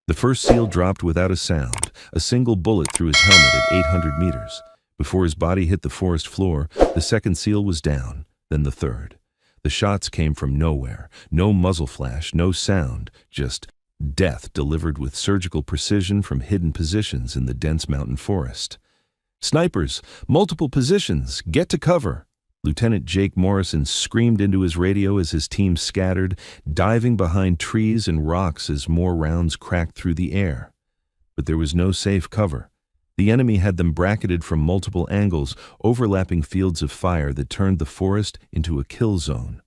The first SEAL dropped without a sound, a single bullet through his helmet at 800 meters. Before his body hit the forest floor, the second SEAL was down, then the third. The shots came from nowhere, no muzzle flash, no sound, just death delivered with surgical precision from hidden positions in the dense mountain forest. "Snipers, multiple positions, get to cover!" Lieutenant Jake Morrison screamed into his radio as his team scattered, diving behind trees and rocks as more rounds cracked through the air. But there was no safe cover. The enemy had them bracketed from multiple angles, overlapping fields of fire that turned the forest into a kill zone.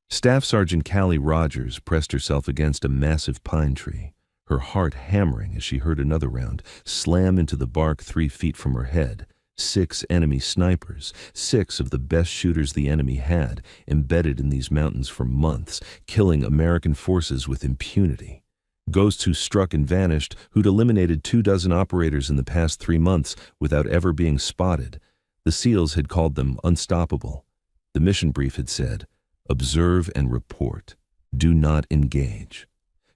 Staff Sergeant Callie Rogers pressed herself against a massive pine tree, her heart hammering as she heard another round slam into the bark 3 feet from her head. 6 enemy snipers, 6 of the best shooters the enemy had, embedded in these mountains for months, killing American forces with impunity. Ghosts who struck and vanished, who'd eliminated 24 operators in the past 3 months without ever being spotted. The SEALs had called them unstoppable. The mission brief had said, "Observe and report. Do not engage."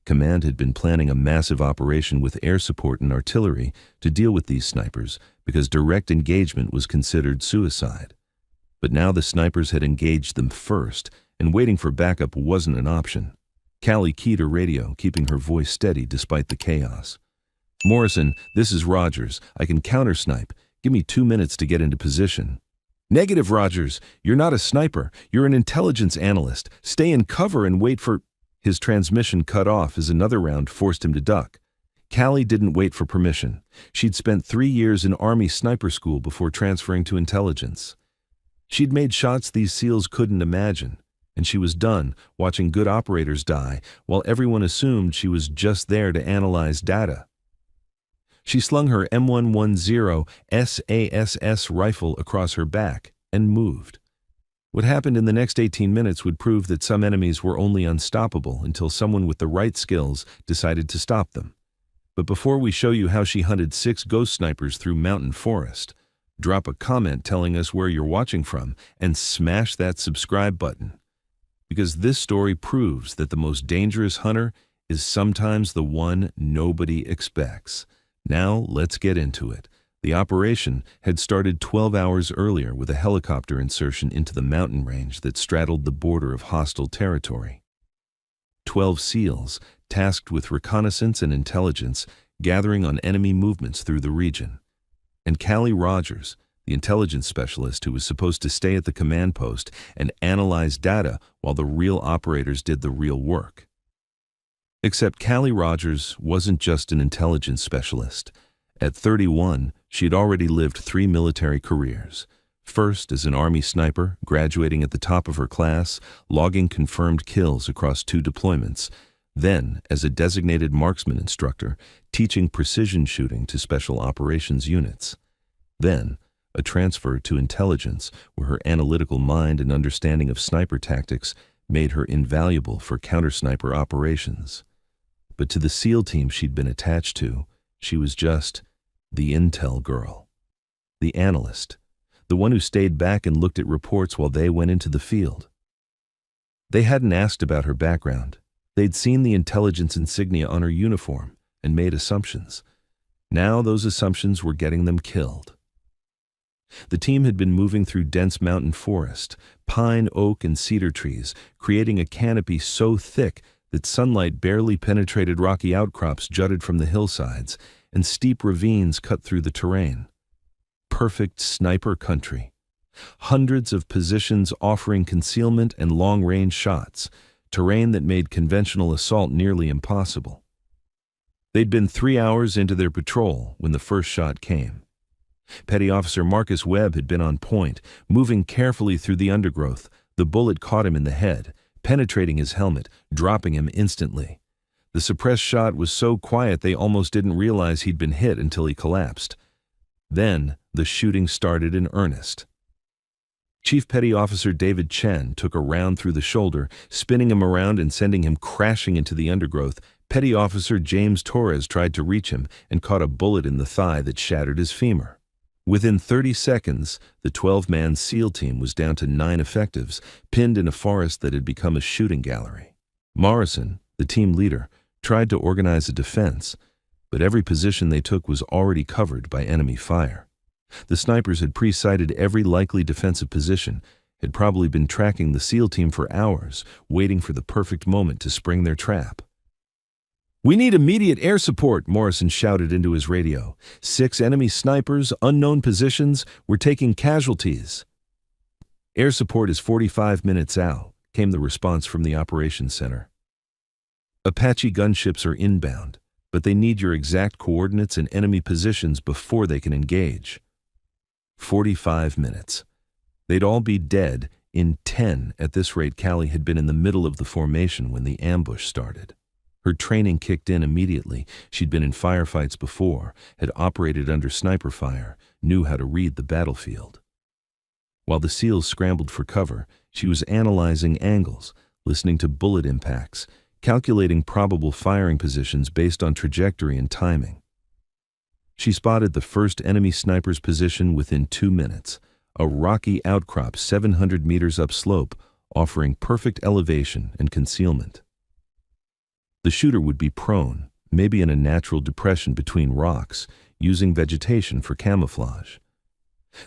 Command had been planning a massive operation with air support and artillery to deal with these snipers because direct engagement was considered suicide. But now the snipers had engaged them first, and waiting for backup wasn't an option. Callie keyed her radio, keeping her voice steady despite the chaos. "Morrison, this is Rogers. I can counter-snipe. Give me 2 minutes to get into position." "Negative, Rogers. You're not a sniper. You're an intelligence analyst. Stay in cover and wait for—" His transmission cut off as another round forced him to duck. Callie didn't wait for permission. She'd spent 3 years in Army sniper school before transferring to intelligence. She'd made shots these SEALs couldn't imagine, and she was done watching good operators die while everyone assumed she was just there to analyze data. She slung her M110 SASS rifle across her back and moved. What happened in the next 18 minutes would prove that some enemies were only unstoppable until someone with the right skills decided to stop them. But before we show you how she hunted 6 ghost snipers through mountain forest, drop a comment telling us where you're watching from and smash that subscribe button. Because this story proves that the most dangerous hunter is sometimes the one nobody expects. Now let's get into it. The operation had started 12 hours earlier with a helicopter insertion into the mountain range that straddled the border of hostile territory. 12 SEALs, tasked with reconnaissance and intelligence, gathering on enemy movements through the region. And Callie Rogers, the intelligence specialist who was supposed to stay at the command post and analyze data while the real operators did the real work. Except Callie Rogers wasn't just an intelligence specialist. At 31, she'd already lived 3 military careers. First as an Army sniper, graduating at the top of her class, logging confirmed kills across 2 deployments. Then as a designated marksman instructor, teaching precision shooting to special operations units. Then a transfer to intelligence, where her analytical mind and understanding of sniper tactics made her invaluable for counter-sniper operations. But to the SEAL team she'd been attached to, she was just the intel girl, the analyst, the one who stayed back and looked at reports while they went into the field. They hadn't asked about her background. They'd seen the intelligence insignia on her uniform and made assumptions. Now those assumptions were getting them killed. The team had been moving through dense mountain forest, pine, oak, and cedar trees, creating a canopy so thick that sunlight barely penetrated rocky outcrops jutted from the hillsides, and steep ravines cut through the terrain. Perfect sniper country. Hundreds of positions offering concealment and long-range shots, terrain that made conventional assault nearly impossible. They'd been 3 hours into their patrol when the first shot came. Petty Officer Marcus Webb had been on point, moving carefully through the undergrowth. The bullet caught him in the head, penetrating his helmet, dropping him instantly. The suppressed shot was so quiet they almost didn't realize he'd been hit until he collapsed. Then the shooting started in earnest. Chief Petty Officer David Chen took a round through the shoulder, spinning him around and sending him crashing into the undergrowth. Petty Officer James Torres tried to reach him and caught a bullet in the thigh that shattered his femur. Within 30 seconds, the 12-man SEAL team was down to 9 effectives, pinned in a forest that had become a shooting gallery. Morrison, the team leader, tried to organize a defense, but every position they took was already covered by enemy fire. The snipers had pre-sighted every likely defensive position, had probably been tracking the SEAL team for hours, waiting for the perfect moment to spring their trap. "We need immediate air support," Morrison shouted into his radio. 6 enemy snipers, unknown positions, were taking casualties. "Air support is 45 minutes out," came the response from the operations center. "Apache gunships are inbound, but they need your exact coordinates and enemy positions before they can engage." 45 minutes. They'd all be dead in 10 at this rate. Callie had been in the middle of the formation when the ambush started. Her training kicked in immediately. She'd been in firefights before, had operated under sniper fire, knew how to read the battlefield. While the SEALs scrambled for cover, she was analyzing angles, listening to bullet impacts, calculating probable firing positions based on trajectory and timing. She spotted the first enemy sniper's position within 2 minutes, a rocky outcrop 700 meters upslope, offering perfect elevation and concealment. The shooter would be prone, maybe in a natural depression between rocks, using vegetation for camouflage.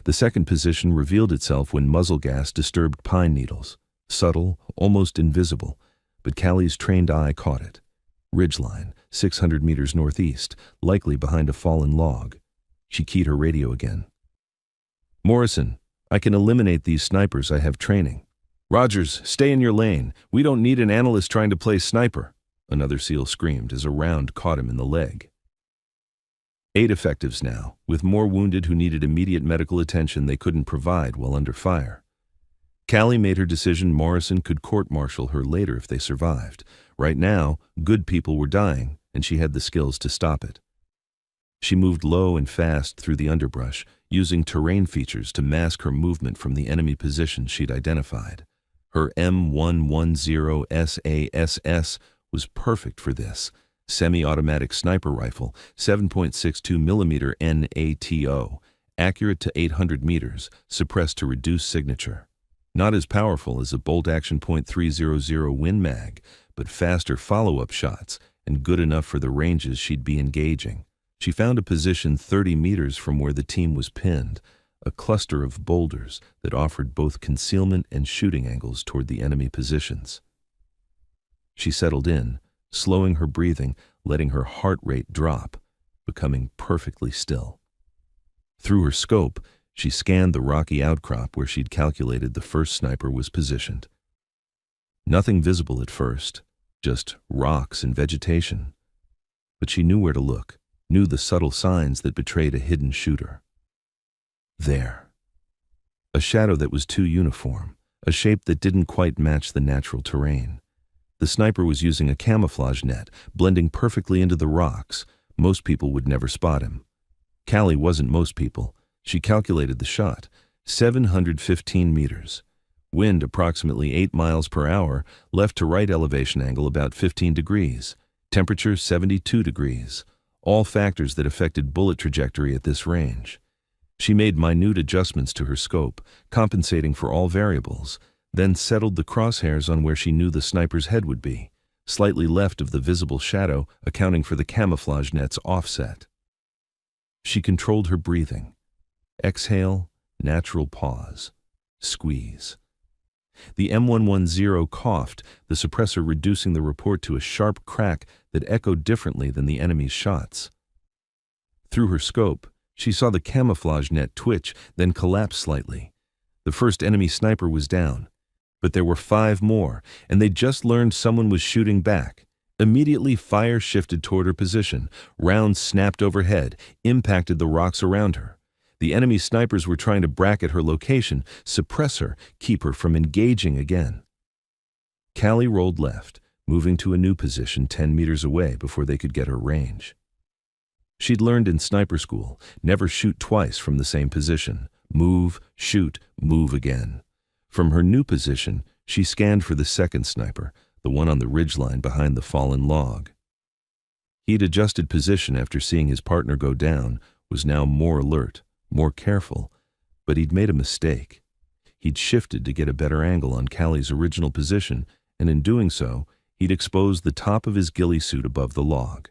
The second position revealed itself when muzzle gas disturbed pine needles, subtle, almost invisible, but Callie's trained eye caught it. Ridgeline, 600 meters northeast, likely behind a fallen log. She keyed her radio again. "Morrison, I can eliminate these snipers. I have training." "Rogers, stay in your lane. We don't need an analyst trying to play sniper," another SEAL screamed as a round caught him in the leg. 8 effectives now, with more wounded who needed immediate medical attention they couldn't provide while under fire. Callie made her decision. Morrison could court-martial her later if they survived. Right now, good people were dying, and she had the skills to stop it. She moved low and fast through the underbrush, using terrain features to mask her movement from the enemy position she'd identified. Her M110 SASS was perfect for this. Semi-automatic sniper rifle, 7.62mm NATO, accurate to 800 meters, suppressed to reduce signature. Not as powerful as a bolt-action .300 Win Mag, but faster follow-up shots and good enough for the ranges she'd be engaging. She found a position 30 meters from where the team was pinned, a cluster of boulders that offered both concealment and shooting angles toward the enemy positions. She settled in, slowing her breathing, letting her heart rate drop, becoming perfectly still. Through her scope, she scanned the rocky outcrop where she'd calculated the first sniper was positioned. Nothing visible at first, just rocks and vegetation. But she knew where to look, knew the subtle signs that betrayed a hidden shooter. There. A shadow that was too uniform, a shape that didn't quite match the natural terrain. The sniper was using a camouflage net, blending perfectly into the rocks. Most people would never spot him. Callie wasn't most people. She calculated the shot, 715 meters. Wind approximately 8 miles per hour, left to right elevation angle about 15 degrees. Temperature 72 degrees. All factors that affected bullet trajectory at this range. She made minute adjustments to her scope, compensating for all variables, then settled the crosshairs on where she knew the sniper's head would be, slightly left of the visible shadow, accounting for the camouflage net's offset. She controlled her breathing. Exhale, natural pause, squeeze. The M110 coughed, the suppressor reducing the report to a sharp crack that echoed differently than the enemy's shots. Through her scope, she saw the camouflage net twitch, then collapse slightly. The first enemy sniper was down, but there were 5 more, and they'd just learned someone was shooting back. Immediately, fire shifted toward her position. Rounds snapped overhead, impacted the rocks around her. The enemy snipers were trying to bracket her location, suppress her, keep her from engaging again. Callie rolled left, moving to a new position 10 meters away before they could get her range. She'd learned in sniper school, never shoot twice from the same position. Move, shoot, move again. From her new position, she scanned for the second sniper, the one on the ridgeline behind the fallen log. He'd adjusted position after seeing his partner go down, was now more alert, more careful, but he'd made a mistake. He'd shifted to get a better angle on Callie's original position, and in doing so, He'd exposed the top of his ghillie suit above the log.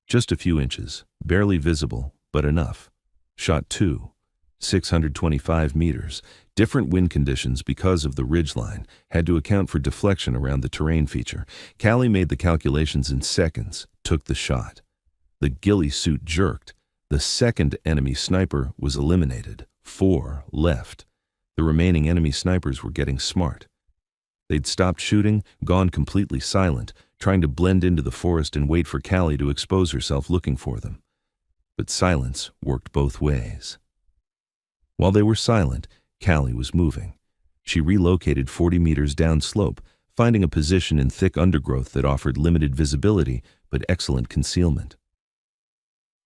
Just a few inches, barely visible, but enough. Shot 2, 625 meters. Different wind conditions because of the ridgeline had to account for deflection around the terrain feature. Callie made the calculations in seconds, took the shot. The ghillie suit jerked. The second enemy sniper was eliminated. 4 left. The remaining enemy snipers were getting smart. They'd stopped shooting, gone completely silent, trying to blend into the forest and wait for Callie to expose herself looking for them. But silence worked both ways. While they were silent, Callie was moving. She relocated 40 meters downslope, finding a position in thick undergrowth that offered limited visibility but excellent concealment.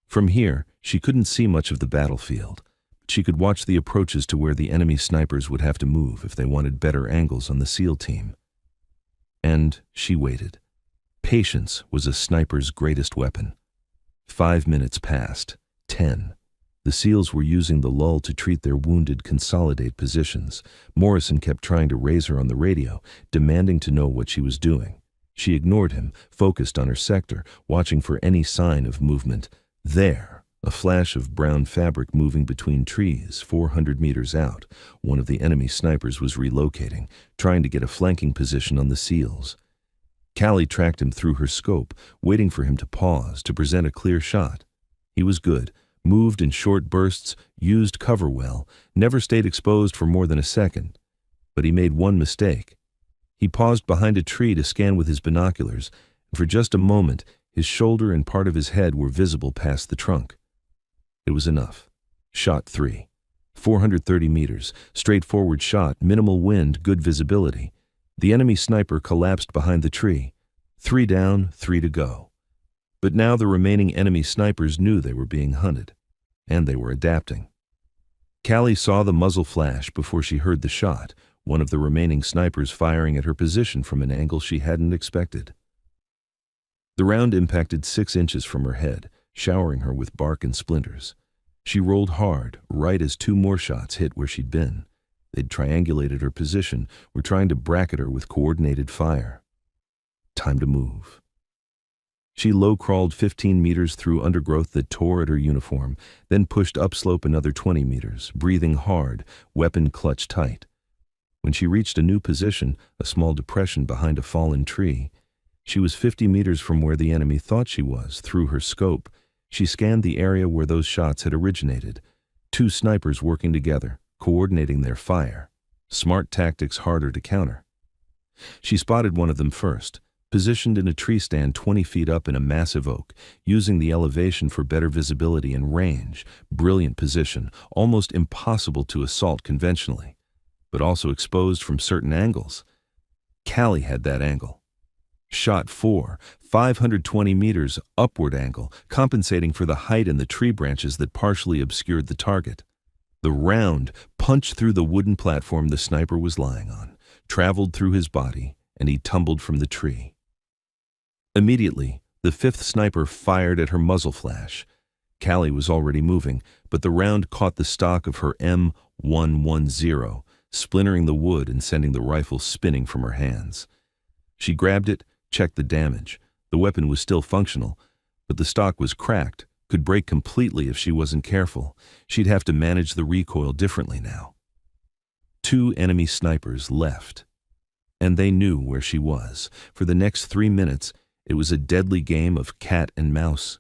From here, she couldn't see much of the battlefield. She could watch the approaches to where the enemy snipers would have to move if they wanted better angles on the SEAL team. And she waited. Patience was a sniper's greatest weapon. 5 minutes passed. 10. The SEALs were using the lull to treat their wounded, consolidate positions. Morrison kept trying to raise her on the radio, demanding to know what she was doing. She ignored him, focused on her sector, watching for any sign of movement. There, a flash of brown fabric moving between trees 400 meters out. One of the enemy snipers was relocating, trying to get a flanking position on the SEALs. Callie tracked him through her scope, waiting for him to pause to present a clear shot. He was good, moved in short bursts, used cover well, never stayed exposed for more than a second. But he made one mistake. He paused behind a tree to scan with his binoculars, and for just a moment, his shoulder and part of his head were visible past the trunk. It was enough. Shot 3. 430 meters, straightforward shot, minimal wind, good visibility. The enemy sniper collapsed behind the tree. 3 down, 3 to go. But now the remaining enemy snipers knew they were being hunted, and they were adapting. Callie saw the muzzle flash before she heard the shot, one of the remaining snipers firing at her position from an angle she hadn't expected. The round impacted 6 inches from her head, showering her with bark and splinters. She rolled hard, right as 2 more shots hit where she'd been. They'd triangulated her position, were trying to bracket her with coordinated fire. Time to move. She low-crawled 15 meters through undergrowth that tore at her uniform, then pushed upslope another 20 meters, breathing hard, weapon clutched tight. When she reached a new position, a small depression behind a fallen tree, she was 50 meters from where the enemy thought she was. Through her scope, she scanned the area where those shots had originated. 2 snipers working together, coordinating their fire. Smart tactics harder to counter. She spotted one of them first, positioned in a tree stand 20 feet up in a massive oak, using the elevation for better visibility and range. Brilliant position, almost impossible to assault conventionally, but also exposed from certain angles. Callie had that angle. Shot 4, 520 meters, upward angle, compensating for the height in the tree branches that partially obscured the target. The round punched through the wooden platform the sniper was lying on, traveled through his body, and he tumbled from the tree. Immediately, the 5th sniper fired at her muzzle flash. Callie was already moving, but the round caught the stock of her M110, splintering the wood and sending the rifle spinning from her hands. She grabbed it, checked the damage. The weapon was still functional, but the stock was cracked, could break completely if she wasn't careful. She'd have to manage the recoil differently now. 2 enemy snipers left, and they knew where she was. For the next 3 minutes, it was a deadly game of cat and mouse.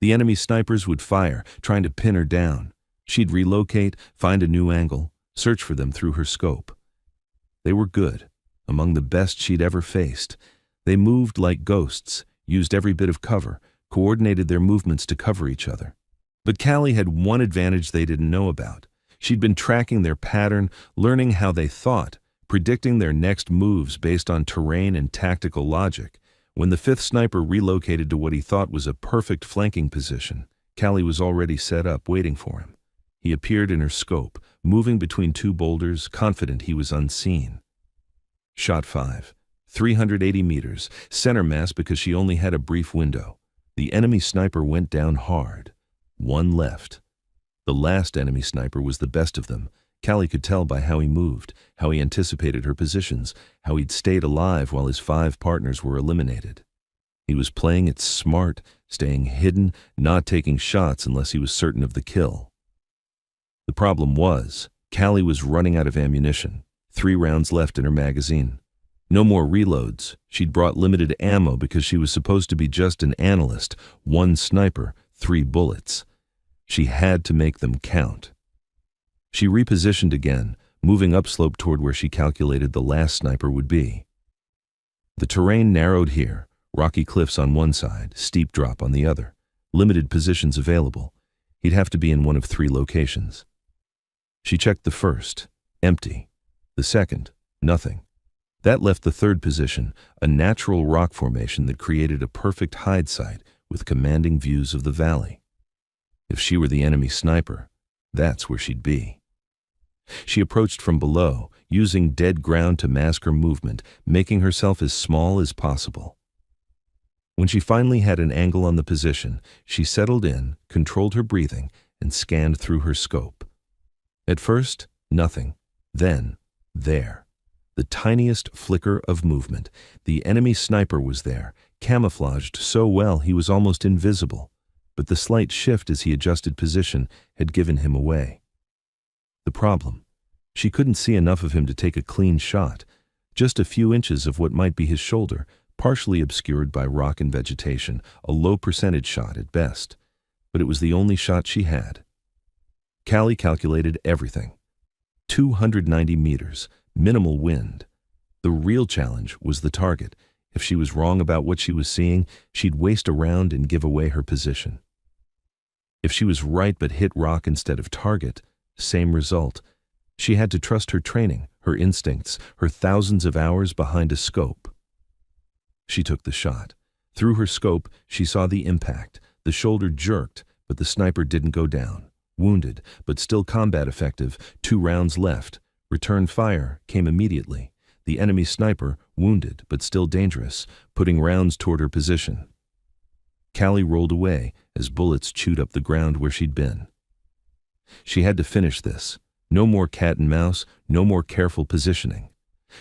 The enemy snipers would fire, trying to pin her down. She'd relocate, find a new angle, search for them through her scope. They were good, among the best she'd ever faced. They moved like ghosts, used every bit of cover, coordinated their movements to cover each other. But Callie had one advantage they didn't know about. She'd been tracking their pattern, learning how they thought, predicting their next moves based on terrain and tactical logic. When the 5th sniper relocated to what he thought was a perfect flanking position, Callie was already set up, waiting for him. He appeared in her scope, moving between 2 boulders, confident he was unseen. Shot 5, 380 meters, center mass because she only had a brief window. The enemy sniper went down hard. 1 left. The last enemy sniper was the best of them, Callie could tell by how he moved, how he anticipated her positions, how he'd stayed alive while his 5 partners were eliminated. He was playing it smart, staying hidden, not taking shots unless he was certain of the kill. The problem was, Callie was running out of ammunition, 3 rounds left in her magazine. No more reloads. She'd brought limited ammo because she was supposed to be just an analyst, 1 sniper, 3 bullets. She had to make them count. She repositioned again, moving upslope toward where she calculated the last sniper would be. The terrain narrowed here, rocky cliffs on one side, steep drop on the other, limited positions available. He'd have to be in one of 3 locations. She checked the first, empty. The second, nothing. That left the third position, a natural rock formation that created a perfect hide site with commanding views of the valley. If she were the enemy sniper, that's where she'd be. She approached from below, using dead ground to mask her movement, making herself as small as possible. When she finally had an angle on the position, she settled in, controlled her breathing, and scanned through her scope. At first, nothing. Then, there. The tiniest flicker of movement. The enemy sniper was there, camouflaged so well he was almost invisible, but the slight shift as he adjusted position had given him away. The problem: she couldn't see enough of him to take a clean shot, just a few inches of what might be his shoulder, partially obscured by rock and vegetation, a low percentage shot at best. But it was the only shot she had. Callie calculated everything. 290 meters. Minimal wind. The real challenge was the target. If she was wrong about what she was seeing, she'd waste a round and give away her position. If she was right but hit rock instead of target, same result. She had to trust her training, her instincts, her thousands of hours behind a scope. She took the shot. Through her scope, she saw the impact. The shoulder jerked, but the sniper didn't go down. Wounded, but still combat effective, 2 rounds left. Return fire came immediately. The enemy sniper, wounded but still dangerous, putting rounds toward her position. Callie rolled away as bullets chewed up the ground where she'd been. She had to finish this. No more cat and mouse, no more careful positioning.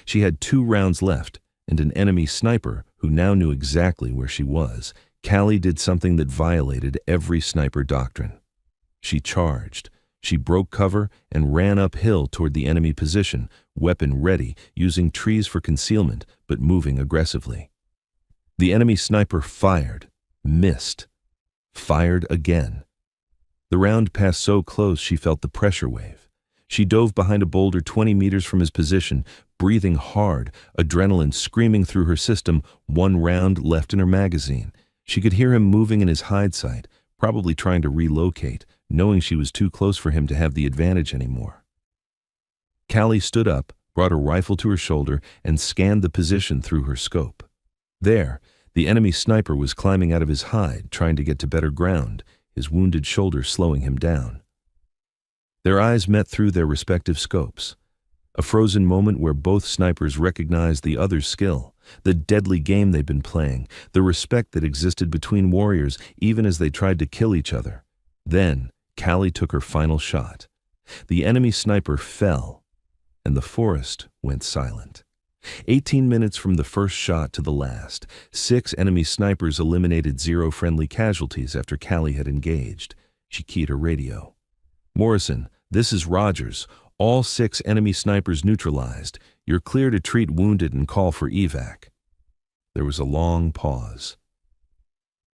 She had 2 rounds left, and an enemy sniper who now knew exactly where she was. Callie did something that violated every sniper doctrine. She charged. She broke cover and ran uphill toward the enemy position, weapon ready, using trees for concealment, but moving aggressively. The enemy sniper fired, missed, fired again. The round passed so close she felt the pressure wave. She dove behind a boulder 20 meters from his position, breathing hard, adrenaline screaming through her system, 1 round left in her magazine. She could hear him moving in his hide site, probably trying to relocate, knowing she was too close for him to have the advantage anymore. Callie stood up, brought her rifle to her shoulder, and scanned the position through her scope. There, the enemy sniper was climbing out of his hide, trying to get to better ground, his wounded shoulder slowing him down. Their eyes met through their respective scopes. A frozen moment where both snipers recognized the other's skill, the deadly game they'd been playing, the respect that existed between warriors even as they tried to kill each other. Then, Callie took her final shot. The enemy sniper fell, and the forest went silent. 18 minutes from the first shot to the last, 6 enemy snipers eliminated 0 friendly casualties after Callie had engaged. She keyed her radio. "Morrison, this is Rogers. All 6 enemy snipers neutralized. You're clear to treat wounded and call for evac." There was a long pause.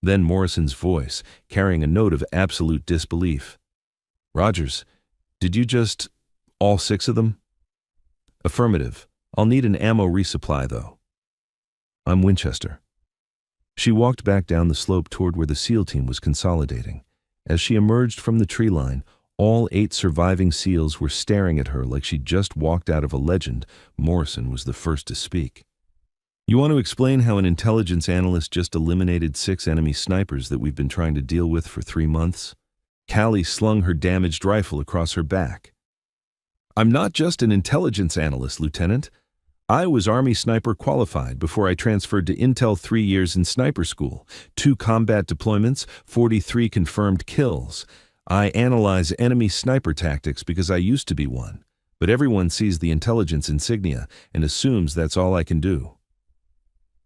Then Morrison's voice, carrying a note of absolute disbelief. "Rogers, did you just... all 6 of them?" "Affirmative. I'll need an ammo resupply, though." "I'm Winchester." She walked back down the slope toward where the SEAL team was consolidating. As she emerged from the tree line, all 8 surviving SEALs were staring at her like she'd just walked out of a legend. Morrison was the first to speak. "You want to explain how an intelligence analyst just eliminated 6 enemy snipers that we've been trying to deal with for 3 months? Callie slung her damaged rifle across her back. "I'm not just an intelligence analyst, Lieutenant. I was Army sniper qualified before I transferred to Intel 3 years in sniper school, 2 combat deployments, 43 confirmed kills. I analyze enemy sniper tactics because I used to be one. but everyone sees the intelligence insignia and assumes that's all I can do."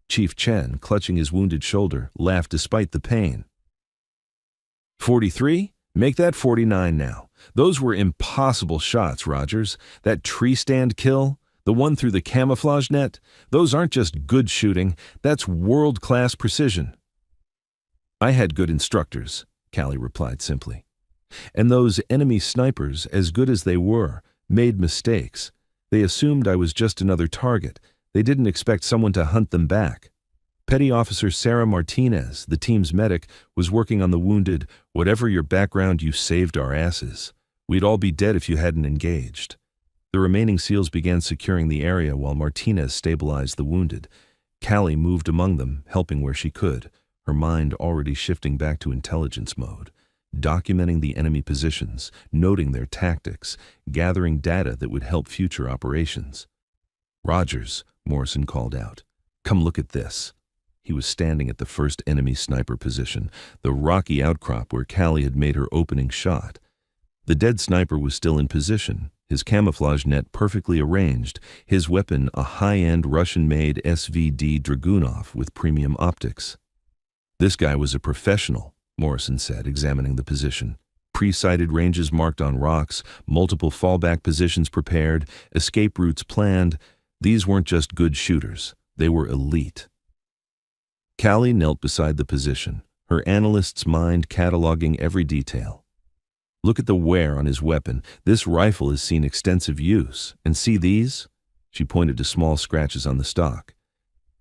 Chief Chen, clutching his wounded shoulder, laughed despite the pain. 43? Make that 49 now. Those were impossible shots, Rogers. That tree stand kill, the one through the camouflage net, those aren't just good shooting, that's world-class precision." "I had good instructors," Callie replied simply. "And those enemy snipers, as good as they were, made mistakes. They assumed I was just another target. They didn't expect someone to hunt them back. Petty Officer Sarah Martinez, the team's medic, was working on the wounded. Whatever your background, you saved our asses. We'd all be dead if you hadn't engaged." The remaining SEALs began securing the area while Martinez stabilized the wounded. Callie moved among them, helping where she could, her mind already shifting back to intelligence mode, documenting the enemy positions, noting their tactics, gathering data that would help future operations. "Rogers," Morrison called out, "come look at this." He was standing at the first enemy sniper position, the rocky outcrop where Callie had made her opening shot. The dead sniper was still in position, his camouflage net perfectly arranged, his weapon a high-end Russian-made SVD Dragunov with premium optics. "This guy was a professional," Morrison said, examining the position. Pre-sighted ranges marked on rocks, multiple fallback positions prepared, escape routes planned. These weren't just good shooters, they were elite. Callie knelt beside the position, her analyst's mind cataloging every detail. "Look at the wear on his weapon. This rifle has seen extensive use. And see these?" She pointed to small scratches on the stock.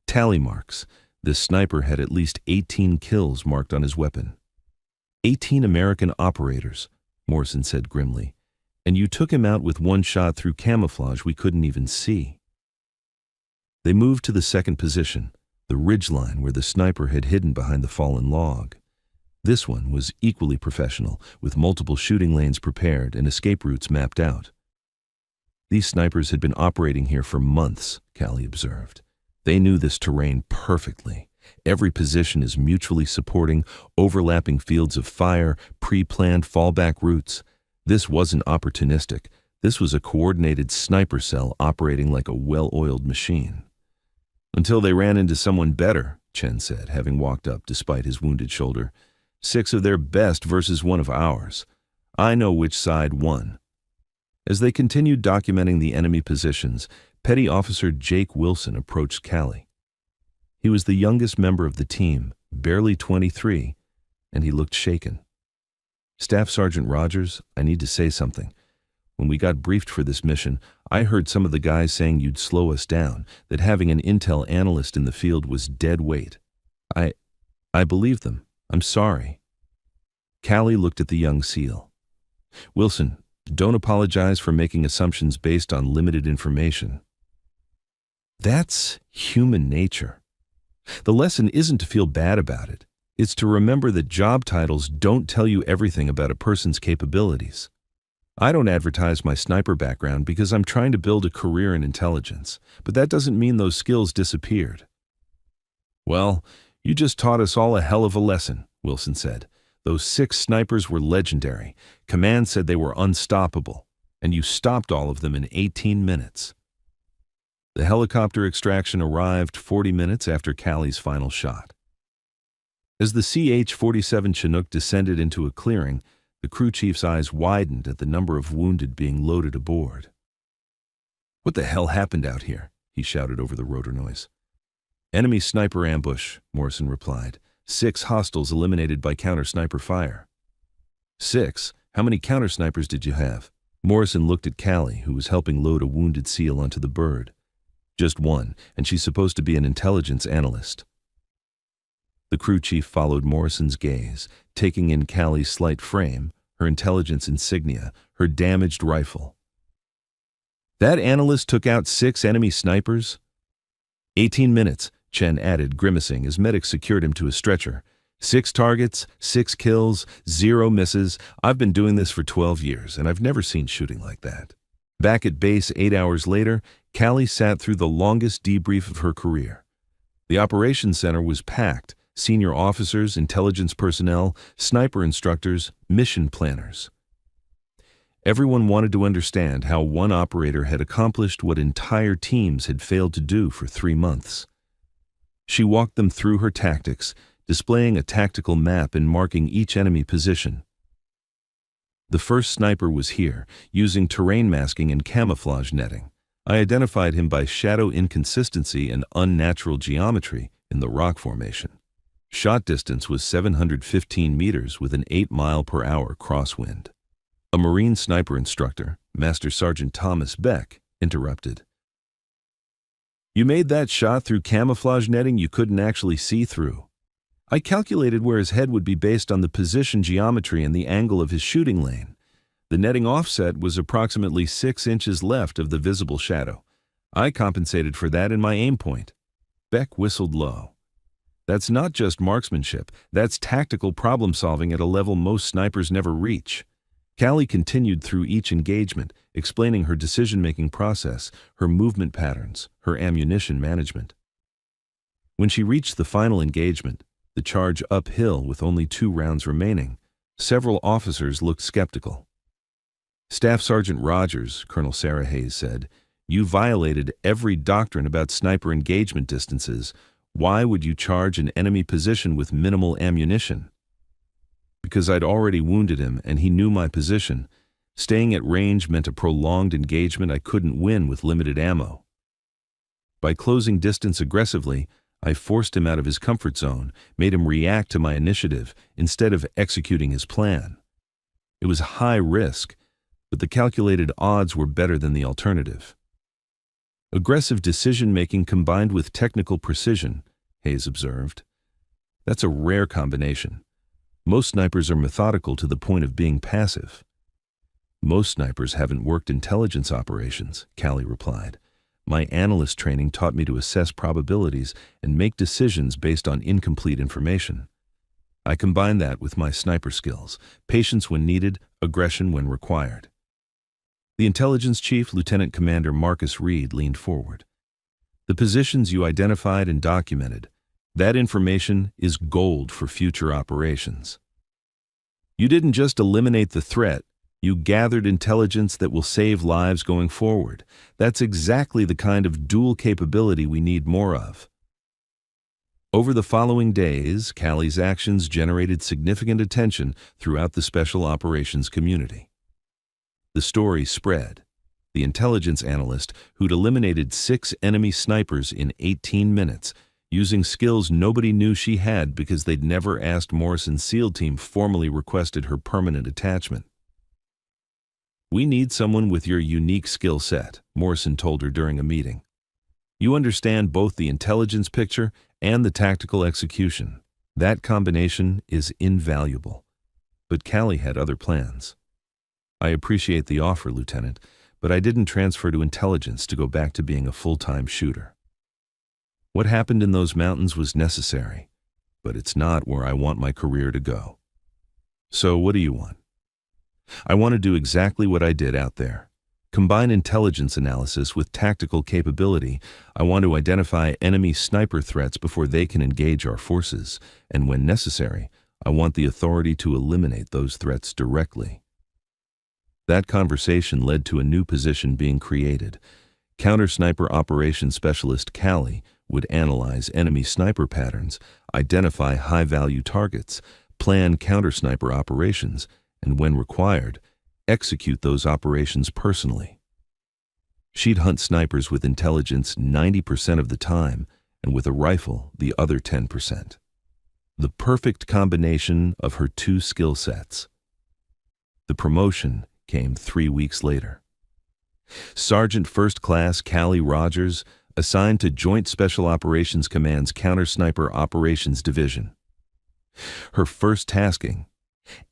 "Tally marks. This sniper had at least 18 kills marked on his weapon." 18 American operators," Morrison said grimly. "And you took him out with one shot through camouflage we couldn't even see." They moved to the second position, the ridgeline where the sniper had hidden behind the fallen log. This one was equally professional, with multiple shooting lanes prepared and escape routes mapped out. "These snipers had been operating here for months," Callie observed. "They knew this terrain perfectly. Every position is mutually supporting, overlapping fields of fire, pre-planned fallback routes. This wasn't opportunistic. This was a coordinated sniper cell operating like a well-oiled machine." "Until they ran into someone better," Chen said, having walked up despite his wounded shoulder. 6 of their best versus 1 of ours. I know which side won." As they continued documenting the enemy positions, Petty Officer Jake Wilson approached Callie. He was the youngest member of the team, barely 23, and he looked shaken. "Staff Sergeant Rogers, I need to say something. When we got briefed for this mission, I heard some of the guys saying you'd slow us down, that having an intel analyst in the field was dead weight. I believed them. I'm sorry." Callie looked at the young SEAL. "Wilson, don't apologize for making assumptions based on limited information. That's human nature. The lesson isn't to feel bad about it. It's to remember that job titles don't tell you everything about a person's capabilities. I don't advertise my sniper background because I'm trying to build a career in intelligence, but that doesn't mean those skills disappeared." "Well, you just taught us all a hell of a lesson," Wilson said. "Those 6 snipers were legendary. Command said they were unstoppable, and you stopped all of them in 18 minutes. The helicopter extraction arrived 40 minutes after Callie's final shot. As the CH-47 Chinook descended into a clearing, the crew chief's eyes widened at the number of wounded being loaded aboard. "What the hell happened out here?" he shouted over the rotor noise. "Enemy sniper ambush," Morrison replied. 6 hostiles eliminated by counter-sniper fire. 6? How many counter-snipers did you have?" Morrison looked at Callie, who was helping load a wounded SEAL onto the bird. "Just 1, and she's supposed to be an intelligence analyst." The crew chief followed Morrison's gaze, taking in Callie's slight frame, her intelligence insignia, her damaged rifle. "That analyst took out 6 enemy snipers?" 18 minutes, Chen added, grimacing as medics secured him to a stretcher. 6 targets, 6 kills, 0 misses. I've been doing this for 12 years, and I've never seen shooting like that. Back at base 8 hours later, Callie sat through the longest debrief of her career. The operations center was packed. Senior officers, intelligence personnel, sniper instructors, mission planners. Everyone wanted to understand how one operator had accomplished what entire teams had failed to do for 3 months. She walked them through her tactics, displaying a tactical map and marking each enemy position. The first sniper was here, using terrain masking and camouflage netting. I identified him by shadow inconsistency and unnatural geometry in the rock formation. Shot distance was 715 meters with an 8-mile-per-hour crosswind. A Marine sniper instructor, Master Sergeant Thomas Beck, interrupted. "You made that shot through camouflage netting you couldn't actually see through. I calculated where his head would be based on the position geometry and the angle of his shooting lane. The netting offset was approximately 6 inches left of the visible shadow. I compensated for that in my aim point." Beck whistled low. "That's not just marksmanship, that's tactical problem-solving at a level most snipers never reach." Callie continued through each engagement, explaining her decision-making process, her movement patterns, her ammunition management. When she reached the final engagement, the charge uphill with only 2 rounds remaining, several officers looked skeptical. "Staff Sergeant Rogers," Colonel Sarah Hayes said, "you violated every doctrine about sniper engagement distances. Why would you charge an enemy position with minimal ammunition?" "Because I'd already wounded him and he knew my position. Staying at range meant a prolonged engagement I couldn't win with limited ammo. By closing distance aggressively, I forced him out of his comfort zone, made him react to my initiative instead of executing his plan. It was high risk, but the calculated odds were better than the alternative." "Aggressive decision-making combined with technical precision," Hayes observed. "That's a rare combination. Most snipers are methodical to the point of being passive." "Most snipers haven't worked intelligence operations," Callie replied. "My analyst training taught me to assess probabilities and make decisions based on incomplete information. I combine that with my sniper skills, patience when needed, aggression when required." The intelligence chief, Lieutenant Commander Marcus Reed, leaned forward. "The positions you identified and documented, that information is gold for future operations. You didn't just eliminate the threat, you gathered intelligence that will save lives going forward. That's exactly the kind of dual capability we need more of." Over the following days, Callie's actions generated significant attention throughout the special operations community. The story spread. The intelligence analyst, who'd eliminated 6 enemy snipers in 18 minutes, using skills nobody knew she had because they'd never asked Morrison's SEAL team, formally requested her permanent attachment. "We need someone with your unique skill set," Morrison told her during a meeting. "You understand both the intelligence picture and the tactical execution. That combination is invaluable." But Callie had other plans. "I appreciate the offer, Lieutenant, but I didn't transfer to intelligence to go back to being a full-time shooter. What happened in those mountains was necessary, but it's not where I want my career to go. So what do you want?" "I want to do exactly what I did out there. Combine intelligence analysis with tactical capability. I want to identify enemy sniper threats before they can engage our forces, and when necessary, I want the authority to eliminate those threats directly." That conversation led to a new position being created. Counter-sniper operations specialist Callie would analyze enemy sniper patterns, identify high-value targets, plan counter-sniper operations, and when required, execute those operations personally. She'd hunt snipers with intelligence 90% of the time, and with a rifle the other 10%. The perfect combination of her 2 skill sets. The promotion came 3 weeks later. Sergeant First Class Callie Rogers, assigned to Joint Special Operations Command's Counter-Sniper Operations Division. Her first tasking: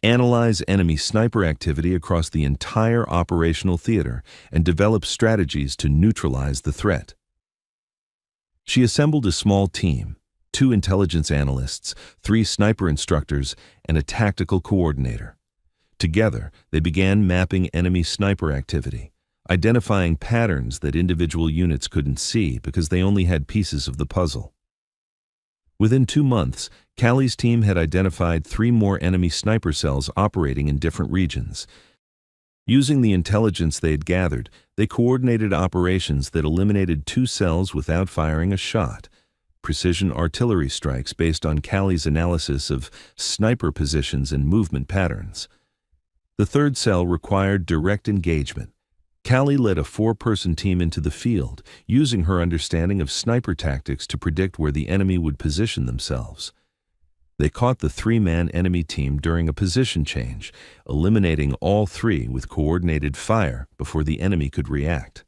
analyze enemy sniper activity across the entire operational theater and develop strategies to neutralize the threat. She assembled a small team, 2 intelligence analysts, 3 sniper instructors, and a tactical coordinator. Together, they began mapping enemy sniper activity, identifying patterns that individual units couldn't see because they only had pieces of the puzzle. Within 2 months, Callie's team had identified 3 more enemy sniper cells operating in different regions. Using the intelligence they had gathered, they coordinated operations that eliminated 2 cells without firing a shot. Precision artillery strikes based on Callie's analysis of sniper positions and movement patterns. The 3rd cell required direct engagement. Callie led a 4-person team into the field, using her understanding of sniper tactics to predict where the enemy would position themselves. They caught the 3-man enemy team during a position change, eliminating all 3 with coordinated fire before the enemy could react.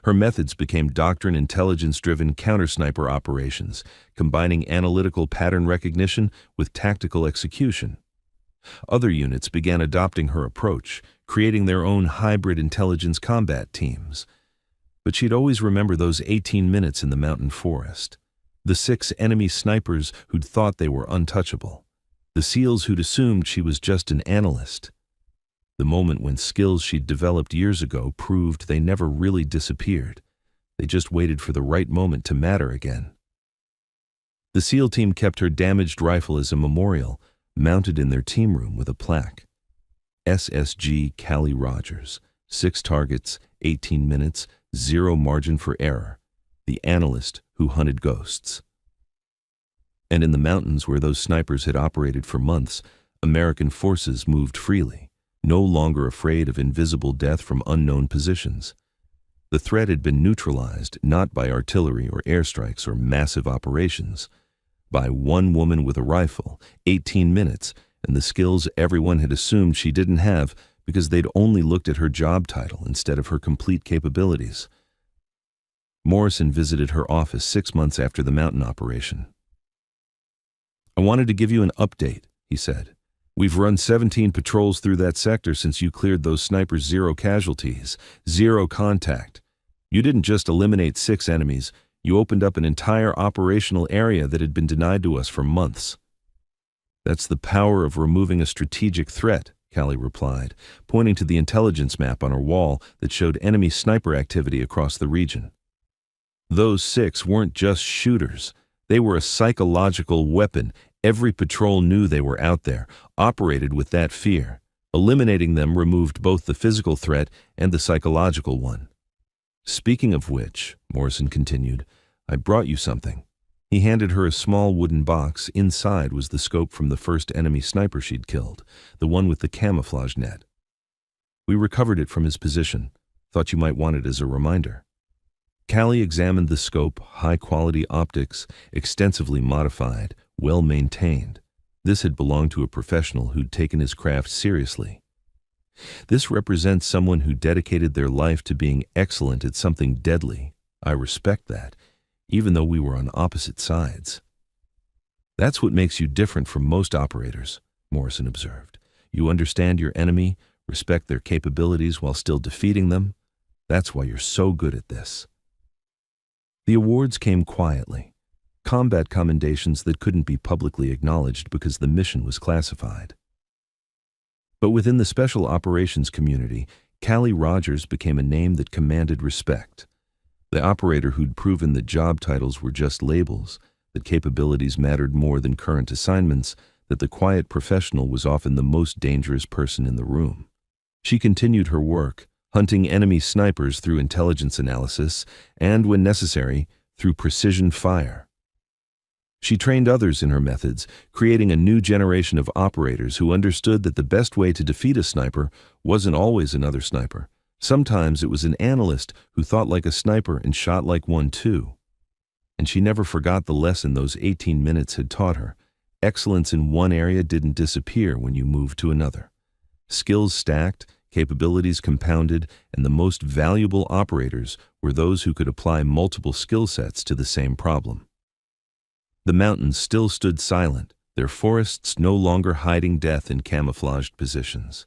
Her methods became doctrine intelligence-driven counter-sniper operations, combining analytical pattern recognition with tactical execution. Other units began adopting her approach, creating their own hybrid intelligence combat teams. But she'd always remember those 18 minutes in the mountain forest. The 6 enemy snipers who'd thought they were untouchable. The SEALs who'd assumed she was just an analyst. The moment when skills she'd developed years ago proved they never really disappeared. They just waited for the right moment to matter again. The SEAL team kept her damaged rifle as a memorial, mounted in their team room with a plaque. SSG Callie Rogers, 6 targets, 18 minutes, 0 margin for error. The analyst who hunted ghosts. And in the mountains where those snipers had operated for months, American forces moved freely, no longer afraid of invisible death from unknown positions. The threat had been neutralized not by artillery or airstrikes or massive operations, by one woman with a rifle, 18 minutes, and the skills everyone had assumed she didn't have because they'd only looked at her job title instead of her complete capabilities. Morrison visited her office 6 months after the mountain operation. "I wanted to give you an update," he said. "We've run 17 patrols through that sector since you cleared those snipers. 0 casualties, 0 contact. You didn't just eliminate 6 enemies, you opened up an entire operational area that had been denied to us for months." "That's the power of removing a strategic threat," Callie replied, pointing to the intelligence map on her wall that showed enemy sniper activity across the region. Those 6 weren't just shooters. They were a psychological weapon. Every patrol knew they were out there, operated with that fear. Eliminating them removed both the physical threat and the psychological one. "Speaking of which," Morrison continued, "I brought you something." He handed her a small wooden box. Inside was the scope from the first enemy sniper she'd killed, the one with the camouflage net. "We recovered it from his position. Thought you might want it as a reminder." Callie examined the scope, high-quality optics, extensively modified, well-maintained. This had belonged to a professional who'd taken his craft seriously. "This represents someone who dedicated their life to being excellent at something deadly. I respect that, even though we were on opposite sides." "That's what makes you different from most operators," Morrison observed. "You understand your enemy, respect their capabilities while still defeating them. That's why you're so good at this." The awards came quietly, combat commendations that couldn't be publicly acknowledged because the mission was classified. But within the special operations community, Callie Rogers became a name that commanded respect. The operator who'd proven that job titles were just labels, that capabilities mattered more than current assignments, that the quiet professional was often the most dangerous person in the room. She continued her work, hunting enemy snipers through intelligence analysis and, when necessary, through precision fire. She trained others in her methods, creating a new generation of operators who understood that the best way to defeat a sniper wasn't always another sniper. Sometimes it was an analyst who thought like a sniper and shot like one too. And she never forgot the lesson those 18 minutes had taught her. Excellence in one area didn't disappear when you moved to another. Skills stacked, capabilities compounded, and the most valuable operators were those who could apply multiple skill sets to the same problem. The mountains still stood silent, their forests no longer hiding death in camouflaged positions.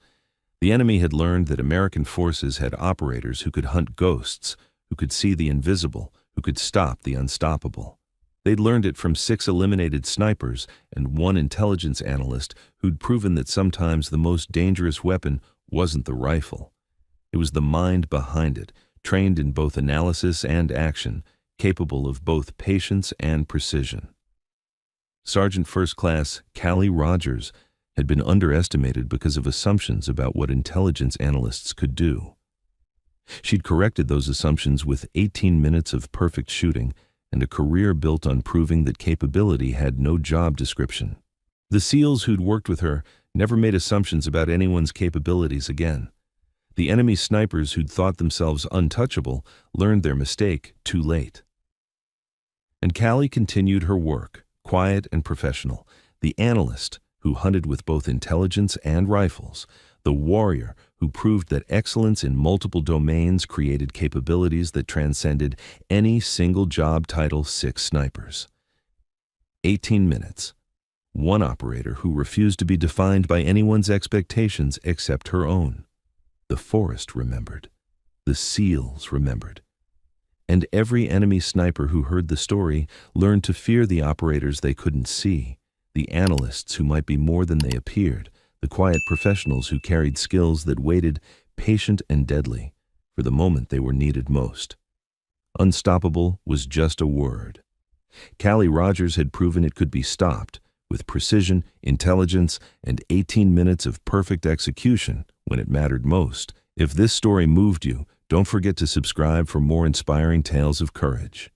The enemy had learned that American forces had operators who could hunt ghosts, who could see the invisible, who could stop the unstoppable. They'd learned it from 6 eliminated snipers and 1 intelligence analyst who'd proven that sometimes the most dangerous weapon wasn't the rifle. It was the mind behind it, trained in both analysis and action, capable of both patience and precision. Sergeant First Class Callie Rogers had been underestimated because of assumptions about what intelligence analysts could do. She'd corrected those assumptions with 18 minutes of perfect shooting and a career built on proving that capability had no job description. The SEALs who'd worked with her never made assumptions about anyone's capabilities again. The enemy snipers who'd thought themselves untouchable learned their mistake too late. And Callie continued her work, quiet and professional, the analyst who hunted with both intelligence and rifles, the warrior who proved that excellence in multiple domains created capabilities that transcended any single job title. 6 snipers. 18 minutes. One operator who refused to be defined by anyone's expectations except her own. The forest remembered. The SEALs remembered. And every enemy sniper who heard the story learned to fear the operators they couldn't see, the analysts who might be more than they appeared, the quiet professionals who carried skills that waited, patient and deadly, for the moment they were needed most. Unstoppable was just a word. Callie Rogers had proven it could be stopped, with precision, intelligence, and 18 minutes of perfect execution when it mattered most. If this story moved you, don't forget to subscribe for more inspiring tales of courage.